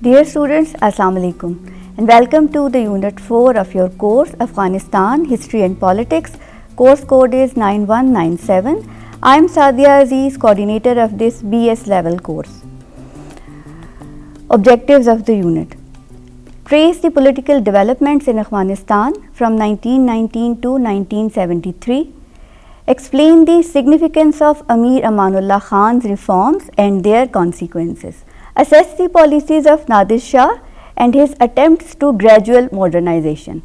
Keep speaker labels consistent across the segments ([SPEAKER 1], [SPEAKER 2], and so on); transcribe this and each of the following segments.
[SPEAKER 1] Dear students, Assalamu alaikum and welcome to the Unit 4 of your course Afghanistan History and Politics. Course code is 9197. I am Sadia Aziz, coordinator of this BS level course. Objectives of the unit: trace the political developments in Afghanistan from 1919 to 1973. Explain the significance of Amir Amanullah Khan's reforms and their consequences. Assess the policies of Nadir Shah and his attempts to gradual modernization.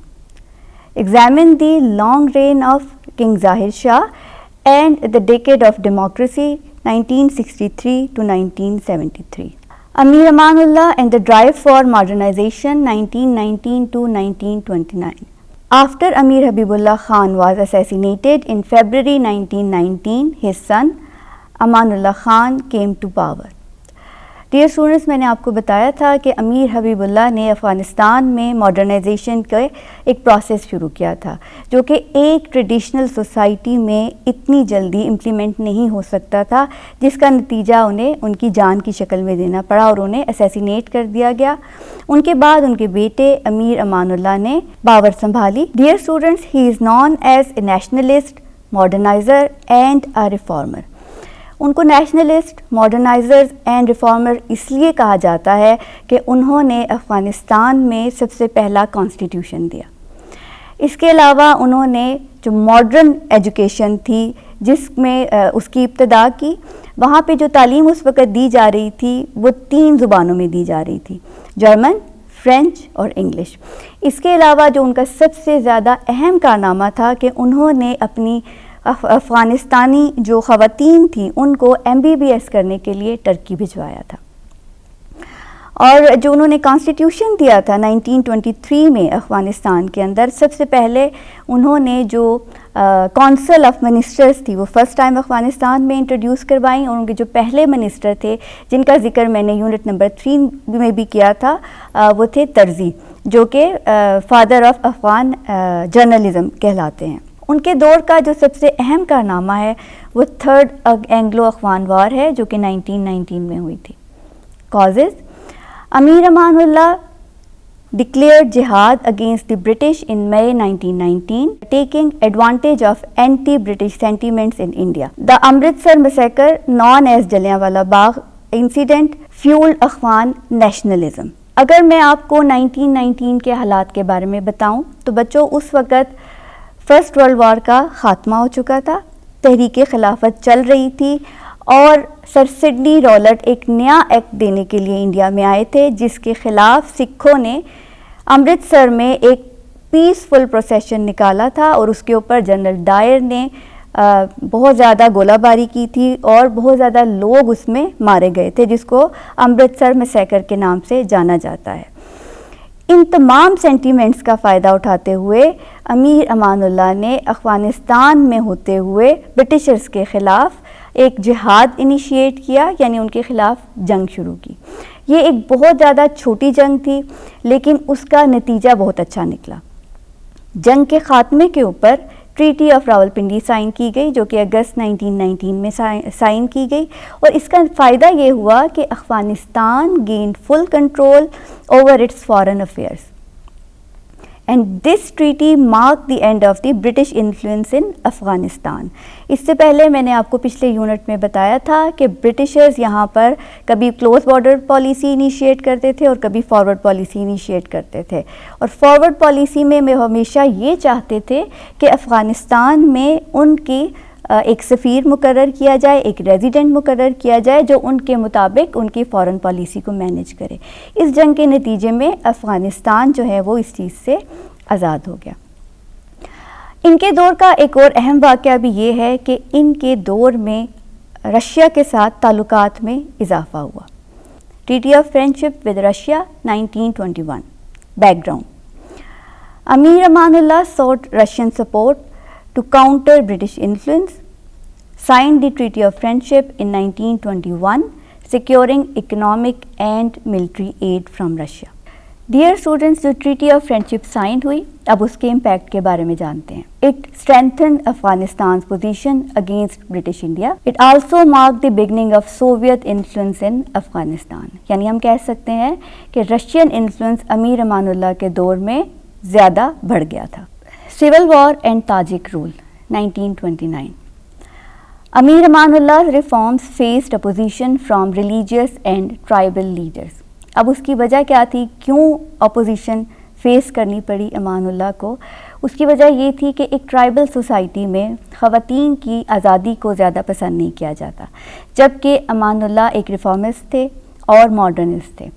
[SPEAKER 1] Examine the long reign of King Zahir Shah and the decade of democracy 1963 to 1973. Amir Amanullah and the drive for modernization 1919 to 1929. After Amir Habibullah Khan was assassinated in February 1919, his son Amanullah Khan came to power. Dear students, میں نے آپ کو بتایا تھا کہ امیر حبیب اللہ نے افغانستان میں modernisation کا ایک پروسیس شروع کیا تھا جو کہ ایک ٹریڈیشنل سوسائٹی میں اتنی جلدی امپلیمنٹ نہیں ہو سکتا تھا، جس کا نتیجہ انہیں ان کی جان کی شکل میں دینا پڑا اور انہیں اسیسینیٹ کر دیا گیا۔ ان کے بعد ان کے بیٹے امیر امان اللہ نے پاور سنبھالی۔ Dear students, he is known as a nationalist, moderniser and a reformer. ان کو نیشنلسٹ، ماڈرنائزر اینڈ ریفارمر اس لیے کہا جاتا ہے کہ انہوں نے افغانستان میں سب سے پہلا کانسٹیٹیوشن دیا۔ اس کے علاوہ انہوں نے جو ماڈرن ایجوکیشن تھی جس میں اس کی ابتدا کی، وہاں پہ جو تعلیم اس وقت دی جا رہی تھی وہ 3 زبانوں میں دی جا رہی تھی، جرمن، فرینچ اور انگلش۔ اس کے علاوہ جو ان کا سب سے زیادہ اہم کارنامہ تھا کہ انہوں نے اپنی افغانستانی جو خواتین تھیں ان کو MBBS کرنے کے لیے ٹرکی بھجوایا تھا۔ اور جو انہوں نے کانسٹیٹیوشن دیا تھا 1923 میں افغانستان کے اندر، سب سے پہلے انہوں نے جو کونسل آف منسٹرز تھی وہ فرسٹ ٹائم افغانستان میں انٹروڈیوس کروائیں، اور ان کے جو پہلے منسٹر تھے جن کا ذکر میں نے یونٹ نمبر 3 میں بھی کیا تھا، وہ تھے ترزی، جو کہ فادر آف افغان جرنلزم کہلاتے ہیں۔ ان کے دور کا جو سب سے اہم کارنامہ ہے وہ 3rd اینگلو افغان وار ہے جو کہ 1919 میں ہوئی تھی۔ Causes: Amir Aman Ullah declared jihad against the British in May 1919, taking advantage of anti-British sentiments in India. The Amritsar massacre, known as Jallianwala Bagh incident, fueled Afghan nationalism. اگر میں آپ کو 1919 کے حالات کے بارے میں بتاؤں تو بچوں اس وقت فرسٹ ورلڈ وار کا خاتمہ ہو چکا تھا، تحریک خلافت چل رہی تھی، اور سر سڈنی رولٹ ایک نیا ایکٹ دینے کے لیے انڈیا میں آئے تھے جس کے خلاف سکھوں نے امرتسر میں ایک پیسفل پروسیشن نکالا تھا، اور اس کے اوپر جنرل ڈائر نے بہت زیادہ گولہ باری کی تھی اور بہت زیادہ لوگ اس میں مارے گئے تھے، جس کو امرتسر میسیکر کے نام سے جانا جاتا ہے۔ ان تمام سینٹیمنٹس کا فائدہ اٹھاتے ہوئے امیر امان اللہ نے افغانستان میں ہوتے ہوئے برٹشرز کے خلاف ایک جہاد انیشیٹ کیا، یعنی ان کے خلاف جنگ شروع کی۔ یہ ایک بہت زیادہ چھوٹی جنگ تھی لیکن اس کا نتیجہ بہت اچھا نکلا۔ جنگ کے خاتمے کے اوپر ٹریٹی آف راولپنڈی سائن کی گئی جو کہ اگست 1919 میں سائن کی گئی، اور اس کا فائدہ یہ ہوا کہ Afghanistan gained full control over its foreign affairs, and this treaty mark the end of the British influence in Afghanistan. اس سے پہلے میں نے آپ کو پچھلے یونٹ میں بتایا تھا کہ برٹشرز یہاں پر کبھی کلوز بارڈر پالیسی انیشیٹ کرتے تھے اور کبھی فارورڈ پالیسی انیشیٹ کرتے تھے، اور فارورڈ پالیسی میں ہمیشہ یہ چاہتے تھے کہ افغانستان میں ان کی ایک سفیر مقرر کیا جائے، ایک ریزیڈنٹ مقرر کیا جائے جو ان کے مطابق ان کی فارن پالیسی کو مینیج کرے۔ اس جنگ کے نتیجے میں افغانستان جو ہے وہ اس چیز سے آزاد ہو گیا۔ ان کے دور کا ایک اور اہم واقعہ بھی یہ ہے کہ ان کے دور میں رشیا کے ساتھ تعلقات میں اضافہ ہوا۔ Treaty of friendship with Russia 1921۔ Background: Amir Amanullah sought Russian support to counter British influence, signed the Treaty of Friendship in 1921, securing economic and military aid from Russia. Dear students, جو treaty of friendship sign ہوئی، اب اس کے impact کے بارے میں جانتے ہیں. It strengthened افغانستان's position against British India. It also mark the beginning of Soviet influence in Afghanistan. یعنی ہم کہہ سکتے ہیں کہ رشین انفلوئنس امیر امان اللہ کے دور میں زیادہ بڑھ گیا تھا. Civil war and Tajik rule 1929. Amir Amanullah reforms faced opposition from religious and tribal leaders. اب اس کی وجہ کیا تھی؟ کیوں اپوزیشن فیس کرنی پڑی امان اللہ کو؟ اس کی وجہ یہ تھی کہ ایک ٹرائبل سوسائٹی میں خواتین کی آزادی کو زیادہ پسند نہیں کیا جاتا، جبکہ امان اللہ ایک ریفارمسٹ تھے اور ماڈرنسٹ تھے.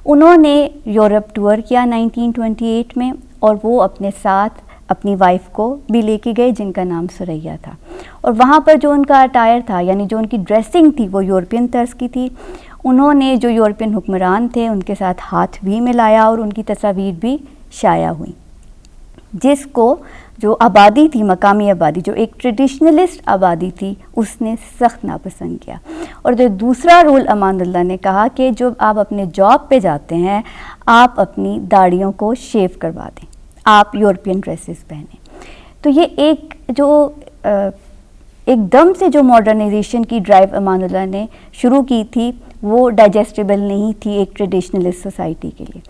[SPEAKER 1] انہوں نے یورپ ٹور کیا 1928 میں، اور وہ اپنے ساتھ اپنی وائف کو بھی لے کے گئے جن کا نام سریا تھا. اور وہاں پر جو ان کا اٹائر تھا، یعنی جو ان کی ڈریسنگ تھی، وہ یورپین طرز کی تھی. انہوں نے جو یورپین حکمران تھے ان کے ساتھ ہاتھ بھی ملایا اور ان کی تصاویر بھی شائع ہوئیں، جس کو جو آبادی تھی، مقامی آبادی، جو ایک ٹریڈیشنلسٹ آبادی تھی، اس نے سخت ناپسند کیا. اور جو دوسرا رول امان اللہ نے کہا کہ جب آپ اپنے جاب پہ جاتے ہیں، آپ اپنی داڑھیوں کو شیو کروا دیں، آپ یورپین ڈریسز پہنیں. تو یہ ایک دم سے جو ماڈرنائزیشن کی ڈرائیو امان اللہ نے شروع کی تھی، وہ ڈائجسٹیبل نہیں تھی ایک ٹریڈیشنلسٹ سوسائٹی کے لیے.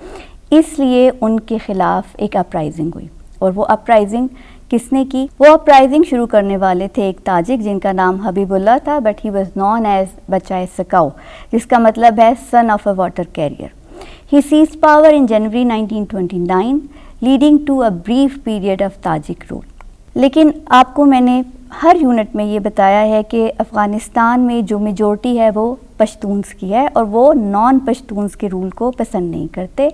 [SPEAKER 1] اس لیے ان کے خلاف ایک اپرائزنگ ہوئی. اور وہ اپرائزنگ کس نے کی؟ وہ اپرائزنگ شروع کرنے والے تھے ایک تاجک جن کا نام حبیب اللہ تھا، but he was known as Bacha Saqao, جس کا مطلب ہے son of a water carrier. He seized power in January 1929 leading to a brief period of Tajik rule. لیکن آپ کو میں نے ہر یونٹ میں یہ بتایا ہے کہ افغانستان میں جو میجورٹی ہے وہ پشتونز کی ہے، اور وہ نان پشتونز کے رول کو پسند نہیں کرتے.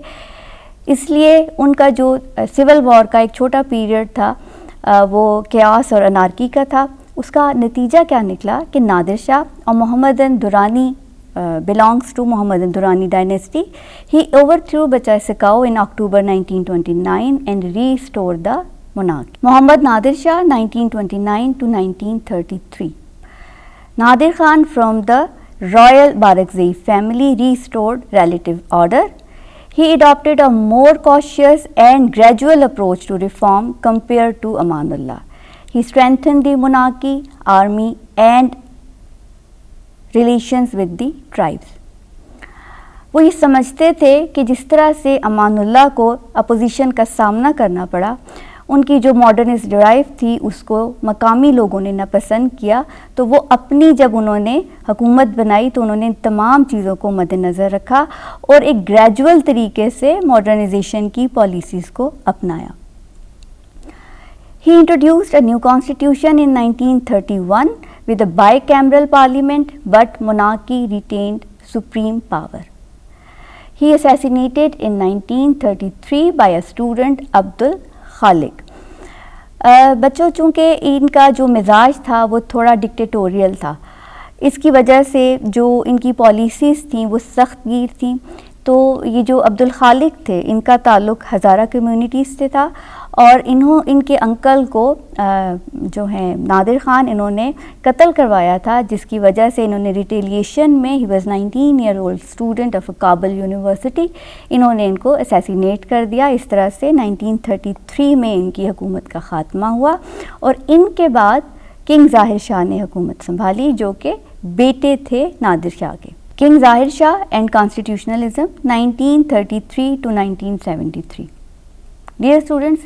[SPEAKER 1] اس لیے ان کا جو سول وار کا ایک چھوٹا پیریڈ تھا وہ کیاس اور انارکی کا تھا. اس کا نتیجہ کیا نکلا کہ نادر شاہ اور محمدن Durrani belongs to Mohammedan Durrani dynasty. He overthrew Bachai Sakao in October 1929 and restored the monarchy. Muhammad Nadir Shah 1929 to 1933. Nadir Khan from the Royal Barakzai family restored relative order. He adopted a more cautious and gradual approach to reform compared to Amanullah. He strengthened the monarchy, army and relations with the tribes. وہ یہ سمجھتے تھے کہ جس طرح سے امان اللہ کو opposition کا سامنا کرنا پڑا، ان کی جو ماڈرنسٹ ڈرائیو تھی اس کو مقامی لوگوں نے ناپسند کیا. تو وہ اپنی جب انہوں نے حکومت بنائی تو انہوں نے تمام چیزوں کو مد نظر رکھا اور ایک گریجول طریقے سے ماڈرنائزیشن کی پالیسیز کو اپنایا. He introduced a new constitution in 1931 with a bicameral parliament, but monarchy retained supreme power. He assassinated in 1933 by a student Abdul Khalik. بچوں چونکہ ان کا جو مزاج تھا وہ تھوڑا ڈکٹیٹوریل تھا، اس کی وجہ سے جو ان کی پالیسیز تھیں وہ سخت گیر تھیں. تو یہ جو عبد الخالق تھے ان کا تعلق ہزارہ کمیونٹیز سے تھا، اور ان کے انکل کو جو ہیں نادر خان، انہوں نے قتل کروایا تھا، جس کی وجہ سے انہوں نے ریٹیلیشن میں he was 19 year old student of Kabul university, انہوں نے ان کو اسیسینیٹ کر دیا. اس طرح سے 1933 میں ان کی حکومت کا خاتمہ ہوا، اور ان کے بعد کنگ ظاہر شاہ نے حکومت سنبھالی جو کہ بیٹے تھے نادر شاہ کے. King Zahir Shah and constitutionalism 1933 to 1973. Dear students,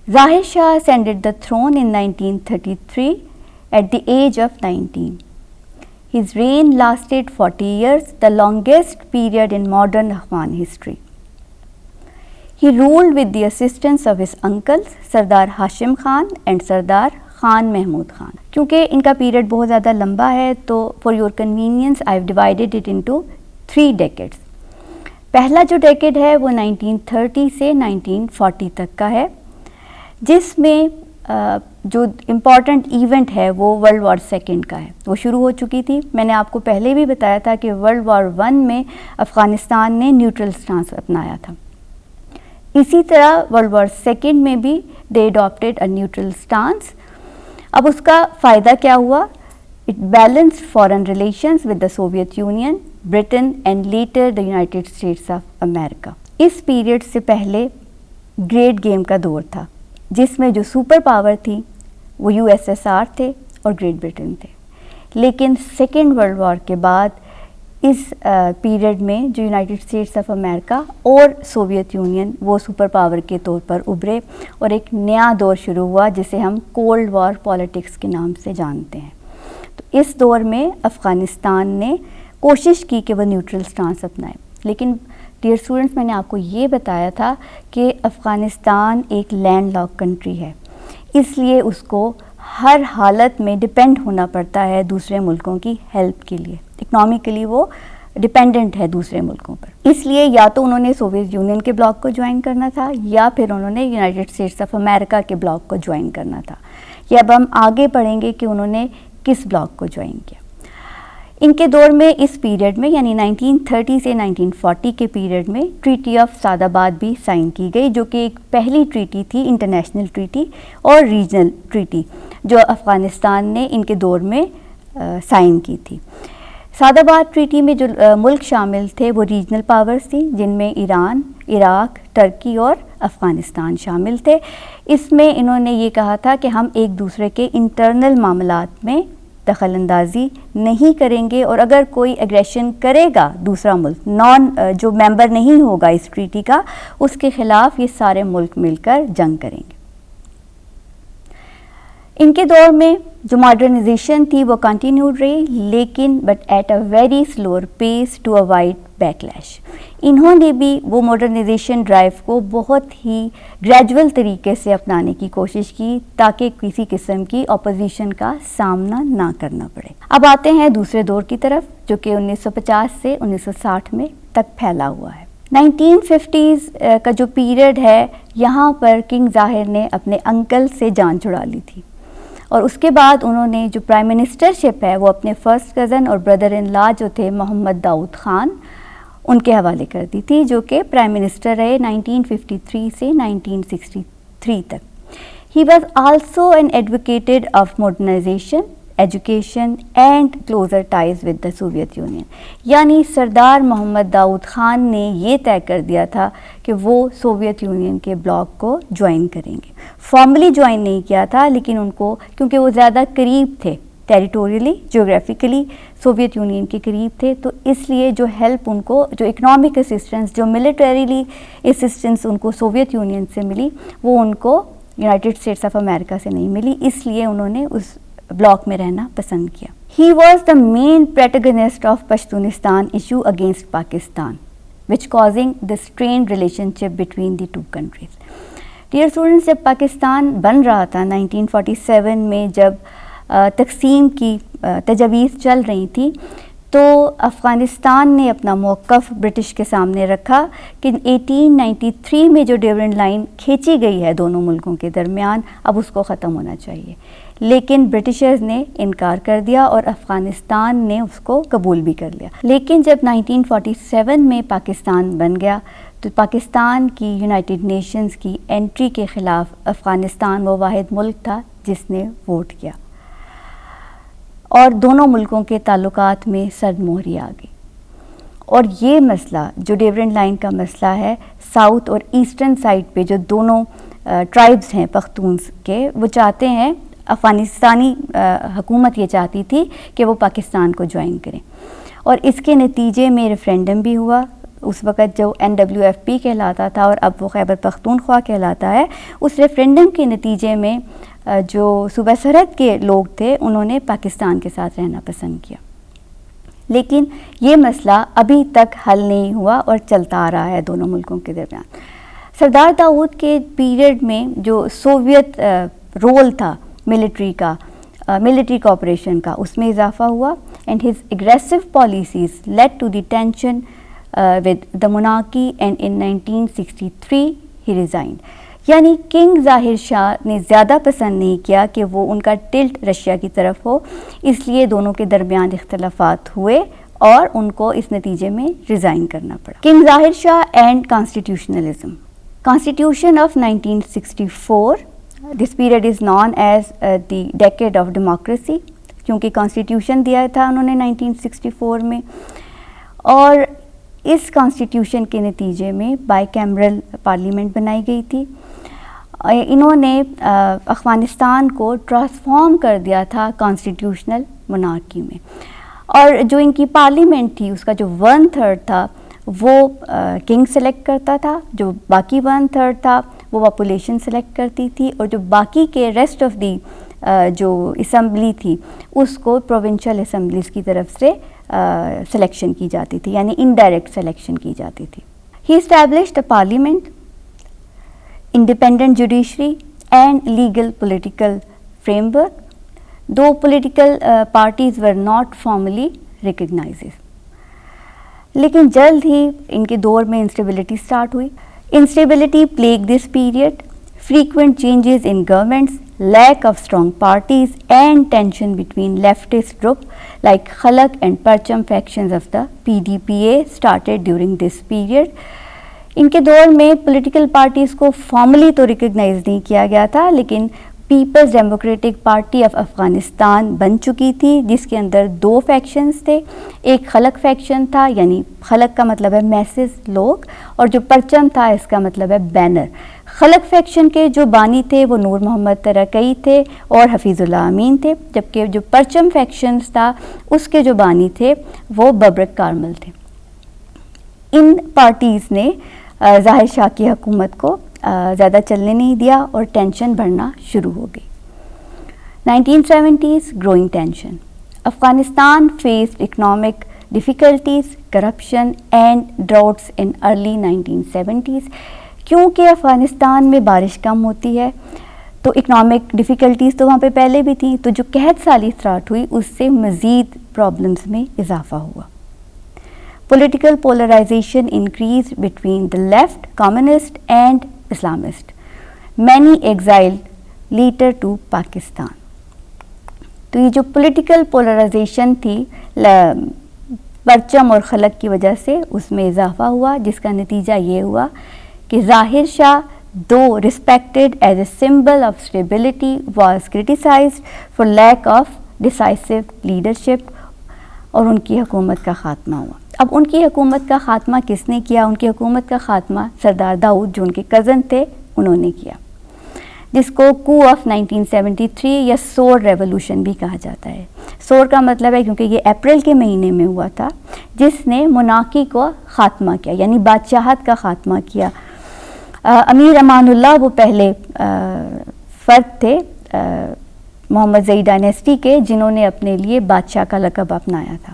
[SPEAKER 1] Zahir Shah ascended the throne in 1933 at the age of 19. His reign lasted 40 years, the longest period in modern Afghan history. He ruled with the assistance of his uncles Sardar Hashim Khan and Sardar Khan Mahmud Khan. کیونکہ ان کا period بہت زیادہ لمبا ہے تو for your convenience I have divided it into 3 decades. پہلا جو decade ہے وہ 1930 سے 1940 تک کا ہے، جس میں جو امپورٹنٹ ایونٹ ہے وہ ورلڈ وار سیکنڈ کا ہے. وہ شروع ہو چکی تھی. میں نے آپ کو پہلے بھی بتایا تھا کہ ورلڈ وار 1 میں افغانستان نے نیوٹرل سٹانس اپنایا تھا. اسی طرح ورلڈ وار سیکنڈ میں بھی they adapted a neutral stance. اب اس کا فائدہ کیا ہوا؟ It balanced foreign relations with the Soviet Union, Britain and later the United States of America. اس پیریڈ سے پہلے گریٹ گیم کا دور تھا جس میں جو سپر پاور تھی وہ USSR تھے اور گریٹ برٹن تھے. لیکن سیکنڈ ورلڈ وار کے بعد اس پیریڈ میں جو یونائٹڈ اسٹیٹس آف امریکہ اور سوویت یونین وہ سپر پاور کے طور پر ابھرے اور ایک نیا دور شروع ہوا جسے ہم کولڈ وار پالیٹکس کے نام سے جانتے ہیں. تو اس دور میں افغانستان نے کوشش کی کہ وہ نیوٹرل سٹانس اپنائے. لیکن ڈیئر اسٹوڈنٹس، میں نے آپ کو یہ بتایا تھا کہ افغانستان ایک لینڈ لاک کنٹری ہے، اس لیے اس کو ہر حالت میں ڈپینڈ ہونا پڑتا ہے دوسرے ملکوں کی ہیلپ کے لیے. اکنامکلی وہ ڈپینڈنٹ ہے دوسرے ملکوں پر. اس لیے یا تو انہوں نے سوویت یونین کے بلاک کو جوائن کرنا تھا یا پھر انہوں نے یونائٹڈ اسٹیٹس آف امریکہ کے بلاک کو جوائن کرنا تھا. یا اب ہم آگے پڑھیں گے کہ انہوں نے کس بلاک کو جوائن کیا. ان کے دور میں اس پیریڈ میں یعنی 1930 سے 1940 کے پیریڈ میں ٹریٹی آف سعد آباد بھی سائن کی گئی، جو کہ ایک پہلی ٹریٹی تھی، انٹرنیشنل ٹریٹی اور ریجنل ٹریٹی جو افغانستان نے ان کے دور میں سائن کی تھی. سعد آباد ٹریٹی میں جو ملک شامل تھے وہ ریجنل پاورز تھیں، جن میں ایران، عراق، ترکی اور افغانستان شامل تھے. اس میں انہوں نے یہ کہا تھا کہ ہم ایک دوسرے کے انٹرنل معاملات میں دخل اندازی نہیں کریں گے، اور اگر کوئی ایگریشن کرے گا دوسرا ملک جو ممبر نہیں ہوگا اس ٹریٹی کا، اس کے خلاف یہ سارے ملک مل کر جنگ کریں گے. ان کے دور میں جو ماڈرنائزیشن تھی وہ کنٹینیوڈ رہی، لیکن but at a very slower pace to avoid backlash. انہوں نے بھی وہ ماڈرنائزیشن ڈرائیو کو بہت ہی گریجول طریقے سے اپنانے کی کوشش کی تاکہ کسی قسم کی اپوزیشن کا سامنا نہ کرنا پڑے. اب آتے ہیں دوسرے دور کی طرف جو کہ 1950 سے 1960 میں تک پھیلا ہوا ہے. 1950s کا جو پیریڈ ہے، یہاں پر کنگ ظاہر نے اپنے انکل سے جان چھڑا لی تھی، اور اس کے بعد انہوں نے جو پرائم منسٹرشپ ہے وہ اپنے فرسٹ کزن اور بردر ان لا جو تھے محمد داؤد خان، ان کے حوالے کر دی تھی، جو کہ پرائم منسٹر رہے 1953 سے 1963 تک. He was also an advocated of modernisation, education and closer ties with the Soviet Union. یعنی سردار محمد داؤد خان نے یہ طے کر دیا تھا کہ وہ سوویت یونین کے بلاک کو جوائن کریں گے. فارملی جوائن نہیں کیا تھا، لیکن ان کو کیونکہ وہ زیادہ قریب تھے ٹیریٹوریلی، جیوگرافیکلی سوویت یونین کے قریب تھے، تو اس لیے جو ہیلپ ان کو، جو اکنامک اسسٹنس، جو ملٹریلی اسسٹنس ان کو سوویت یونین سے ملی، وہ ان کو یونائٹڈ اسٹیٹس آف امریکہ سے نہیں ملی. اس لیے انہوں نے اس بلاک میں رہنا پسند کیا. He was the main protagonist of Pashtunistan issue against Pakistan, which causing the strained relationship between the two countries. Dear students، جب پاکستان بن رہا تھا 1947 میں، جب تقسیم کی تجاویز چل رہی تھی، تو افغانستان نے اپنا موقف برٹش کے سامنے رکھا کہ 1893 میں جو ڈیورنڈ لائن کھینچی گئی ہے دونوں ملکوں کے درمیان، اب اس کو ختم ہونا چاہیے. لیکن برٹشرز نے انکار کر دیا اور افغانستان نے اس کو قبول بھی کر لیا. لیکن جب 1947 میں پاکستان بن گیا تو پاکستان کی یونائٹڈ نیشنز کی انٹری کے خلاف افغانستان وہ واحد ملک تھا جس نے ووٹ کیا، اور دونوں ملکوں کے تعلقات میں سرد مہری آ گئی. اور یہ مسئلہ جو ڈیورنڈ لائن کا مسئلہ ہے، ساؤتھ اور ایسٹرن سائڈ پہ جو دونوں ٹرائبز ہیں پختونز کے، وہ چاہتے ہیں، افغانستانی حکومت یہ چاہتی تھی کہ وہ پاکستان کو جوائن کریں، اور اس کے نتیجے میں ریفرینڈم بھی ہوا. اس وقت جو NWFP کہلاتا تھا اور اب وہ خیبر پختونخوا کہلاتا ہے، اس ریفرینڈم کے نتیجے میں جو صوبہ سرحد کے لوگ تھے انہوں نے پاکستان کے ساتھ رہنا پسند کیا. لیکن یہ مسئلہ ابھی تک حل نہیں ہوا اور چلتا آ رہا ہے دونوں ملکوں کے درمیان. سردار داؤد کے پیریڈ میں جو سوویت رول تھا ملٹری کا، ملٹری کوآپریشن کا، اس میں اضافہ ہوا. And his aggressive policies lead to the tension with the monarchy and in 1963 he resigned. یعنی کنگ ظاہر شاہ نے زیادہ پسند نہیں کیا کہ وہ ان کا ٹلٹ رشیا کی طرف ہو، اس لیے دونوں کے درمیان اختلافات ہوئے اور ان کو اس نتیجے میں ریزائن کرنا پڑا. King Zahir Shah and constitutionalism. Constitution of 1964، this period is known as the decade of democracy, کیونکہ کانسٹیٹیوشن دیا تھا انہوں نے 1964 میں. اور اس کانسٹیٹیوشن کے نتیجے میں بائی کیمرل پارلیمنٹ بنائی گئی تھی. انہوں نے افغانستان کو ٹرانسفارم کر دیا تھا کانسٹیٹیوشنل مونارکی میں, اور جو ان کی پارلیمنٹ تھی اس کا جو 1/3 تھا وہ کنگ سلیکٹ کرتا تھا, جو باقی 1/3 تھا وہ پاپولیشن سلیکٹ کرتی تھی, اور جو باقی کے ریسٹ آف دی جو اسمبلی تھی اس کو پروونشل اسمبلیز کی طرف سے سلیکشن کی جاتی تھی, یعنی انڈائریکٹ سلیکشن کی جاتی تھی. He established a parliament, independent judiciary and legal political framework, though political parties were not formally recognized. لیکن جلد ہی ان کے دور میں انسٹیبلٹی اسٹارٹ ہوئی. Instability plagued this period. Frequent changes in governments, lack of strong parties and tension between leftist groups like Khalq and Parcham factions of the PDPA started during this period. ان کے دور میں political parties کو formally تو recognise نہیں کیا گیا تھا, لیکن People's Democratic Party of Afghanistan بن چکی تھی, جس کے اندر 2 فیکشنز تھے. ایک خلق فیکشن تھا, یعنی خلق کا مطلب ہے میسز لوگ, اور جو پرچم تھا اس کا مطلب ہے بینر. خلق فیکشن کے جو بانی تھے وہ نور محمد ترکئی تھے اور حفیظ اللہ امین تھے, جبکہ جو پرچم فیکشنز تھا اس کے جو بانی تھے وہ ببرک کارمل تھے. ان پارٹیز نے ظاہر شاہ کی حکومت کو زیادہ چلنے نہیں دیا اور ٹینشن بڑھنا شروع ہو گئی. 1970s growing tension. Afghanistan faced economic difficulties, corruption and droughts in early 1970s. کیونکہ افغانستان میں بارش کم ہوتی ہے تو اکنامک ڈیفیکلٹیز تو وہاں پہ پہلے بھی تھیں, تو جو قحط سالی اسٹارٹ ہوئی اس سے مزید پرابلمز میں اضافہ ہوا. Political polarization increased between the left, communist and Islamist. Many exiled later to Pakistan. تو یہ جو پولیٹیکل پولرائزیشن تھی پرچم اور خلق کی وجہ سے اس میں اضافہ ہوا, جس کا نتیجہ یہ ہوا کہ ظاہر شاہ though respected as a symbol of stability was criticized for lack of decisive leadership, اور ان کی حکومت کا خاتمہ ہوا. اب ان کی حکومت کا خاتمہ کس نے کیا؟ ان کی حکومت کا خاتمہ سردار داؤد جو ان کے کزن تھے انہوں نے کیا, جس کو کو آف 1973 یا سور ریولوشن بھی کہا جاتا ہے. سور کا مطلب ہے کیونکہ یہ اپریل کے مہینے میں ہوا تھا, جس نے مونارکی کو خاتمہ کیا, یعنی بادشاہت کا خاتمہ کیا. امیر امان اللہ وہ پہلے فرد تھے محمد زئی ڈائنیسٹی کے جنہوں نے اپنے لیے بادشاہ کا لقب اپنایا تھا,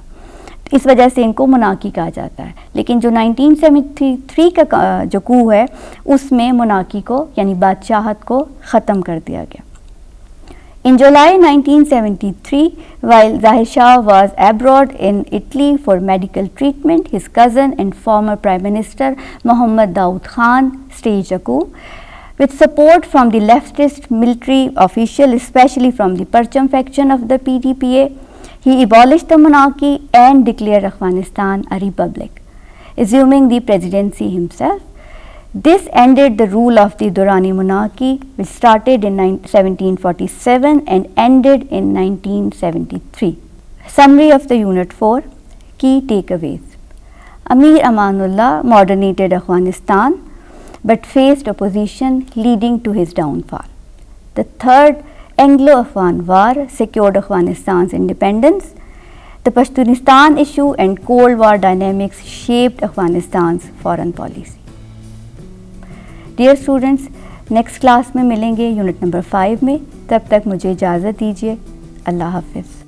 [SPEAKER 1] اس وجہ سے ان کو مونارکی کہا جاتا ہے. لیکن جو 1973 کا جو کو ہے اس میں مونارکی کو یعنی بادشاہت کو ختم کر دیا گیا. In July 1973, while Zahir Shah was abroad in Italy for medical treatment, his cousin and former Prime Minister Mohammad Daoud Khan staged a coup. With support from the leftist military official, especially from the Parcham faction of the PDPA, he abolished the monarchy and declared Afghanistan a republic, assuming the presidency himself. This ended the rule of the Durrani monarchy, which started in 1747 and ended in 1973. Summary of the Unit 4, Key Takeaways. Amir Amanullah moderated Afghanistan but faced opposition leading to his downfall. The Third Anglo-Afghan War secured Afghanistan's independence. The Pashtunistan issue and Cold War dynamics shaped Afghanistan's foreign policy. Dear students, next class میں ملیں گے unit number 5 میں. تب تک مجھے اجازت دیجیے. اللہ حافظ.